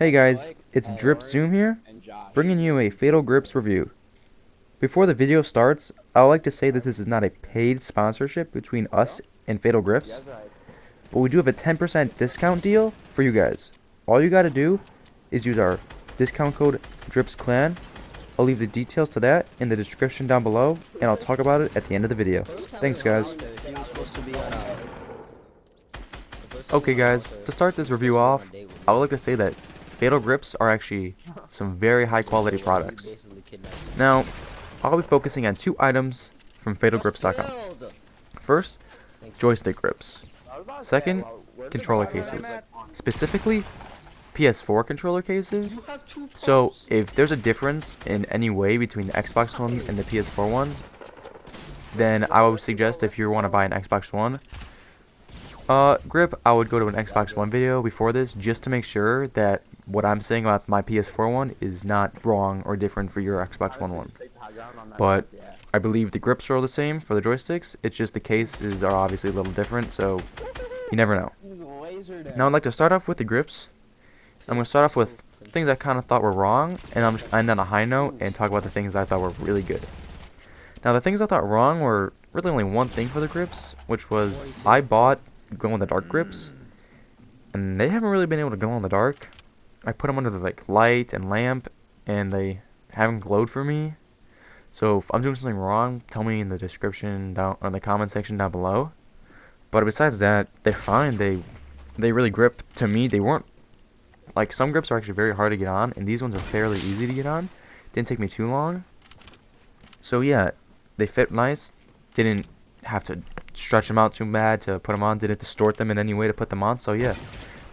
Hey guys, it's Drip Zoom here, bringing you a Fatal Grips review. Before the video starts, I would like to say that this is not a paid sponsorship between us and Fatal Grips, but we do have a 10% discount deal for you guys. All you gotta do is use our discount code DRIPSCLAN. I'll leave the details to that in the description down below, and I'll talk about it at the end of the video. Thanks guys. Okay guys, to start this review off, I would like to say that Fatal Grips are actually some very high quality products. Now, I'll be focusing on two items from fatalgrips.com. First, joystick grips. Second, controller cases. Specifically, PS4 controller cases. So, if there's a difference in any way between the Xbox One and the PS4 ones, then I would suggest if you want to buy an Xbox One grip, I would go to an Xbox One video before this just to make sure that what I'm saying about my PS4 one is not wrong or different for your Xbox One one. But I believe the grips are all the same for the joysticks. It's just the cases are obviously a little different, so you never know. Now I'd like to start off with the grips. I'm going to start off with things I kind of thought were wrong, and I'm just end on a high note and talk about the things I thought were really good. Now the things I thought wrong were really only one thing for the grips, which was I bought glow in the dark grips, and they haven't really been able to glow in the dark. I put them under the light and lamp, and they haven't glowed for me. So if I'm doing something wrong, tell me in the description down or in the comment section down below. But besides that, they're fine. They really grip to me. They weren't like some grips are actually very hard to get on, and these ones are fairly easy to get on. Didn't take me too long. So yeah, they fit nice. Didn't have to stretch them out too bad to put them on. Didn't distort them in any way to put them on. So yeah,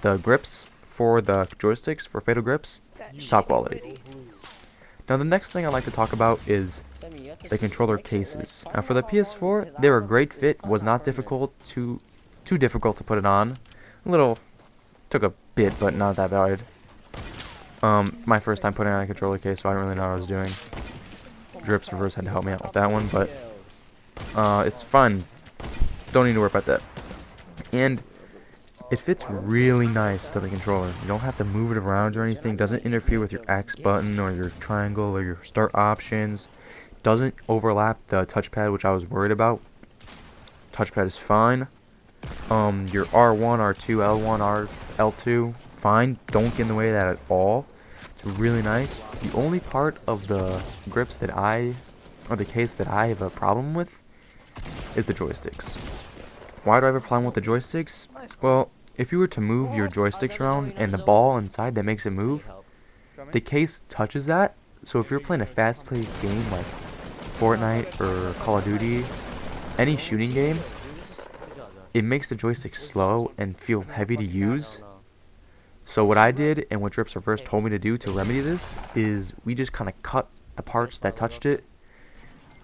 the grips for the joysticks for Fatal Grips, top quality. Now the next thing I'd like to talk about is the controller cases. Now for the PS4, they were a great fit. Was not difficult too difficult to put it on. A little took a bit, but not that bad. My first time putting on a controller case, so I didn't really know what I was doing. Drips Reverse had to help me out with that one, but it's fun. Don't need to worry about that. And it fits really nice to the controller. You don't have to move it around or anything. Doesn't interfere with your X button or your triangle or your start options. Doesn't overlap the touchpad, which I was worried about. Touchpad is fine. Your R1, R2, L1, L2, fine. Don't get in the way of that at all. It's really nice. The only part of the grips that or the case that I have a problem with is the joysticks. Why do I have a problem with the joysticks? Well, if you were to move your joysticks around and the ball inside that makes it move, the case touches that. So if you're playing a fast-paced game like Fortnite or Call of Duty, any shooting game, it makes the joystick slow and feel heavy to use. So what I did and what Drips Reverse told me to do to remedy this is we just kind of cut the parts that touched it.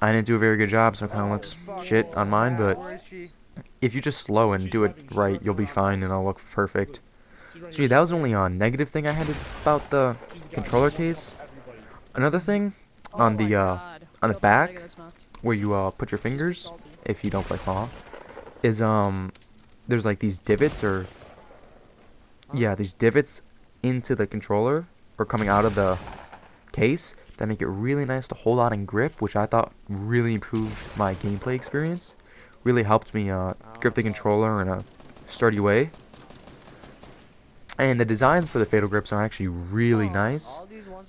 I didn't do a very good job, so it kind of looks shit on mine, but if you just slow and do it right, you'll be fine and it'll look perfect. So yeah, that was only a negative thing I had about the controller case. Another thing on the back where you put your fingers if you don't play Claw is there's like these divots these divots into the controller or coming out of the case that make it really nice to hold on and grip, which I thought really improved my gameplay experience. Really helped me grip the controller in a sturdy way. And the designs for the Fatal Grips are actually really nice.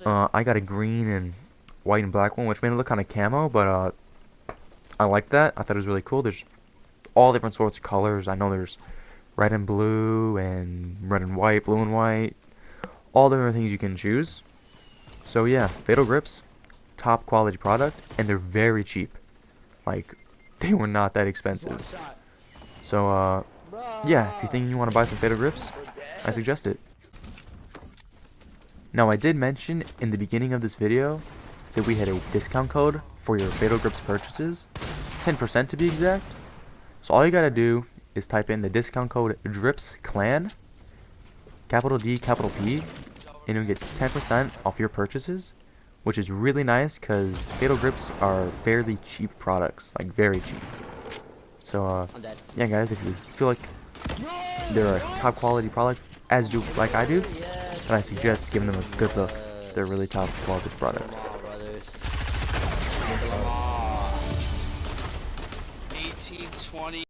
I got a green and white and black one, which made it look kind of camo, but I like that. I thought it was really cool. There's all different sorts of colors. I know there's red and blue and red and white, blue and white, all different things you can choose. So yeah, Fatal Grips, top quality product, and they're very cheap. Like, they were not that expensive. So yeah, if you think you want to buy some Fatal Grips, I suggest it. Now I did mention in the beginning of this video that we had a discount code for your Fatal Grips purchases, 10% to be exact. So all you gotta do is type in the discount code DRIPSCLAN, capital D, capital P, and you'll get 10% off your purchases, which is really nice because Fatal Grips are fairly cheap products, like very cheap. So yeah guys, if you feel like they're a top quality product, as do like I do, and I suggest giving them a good look. They're really top quality product. 18, 20.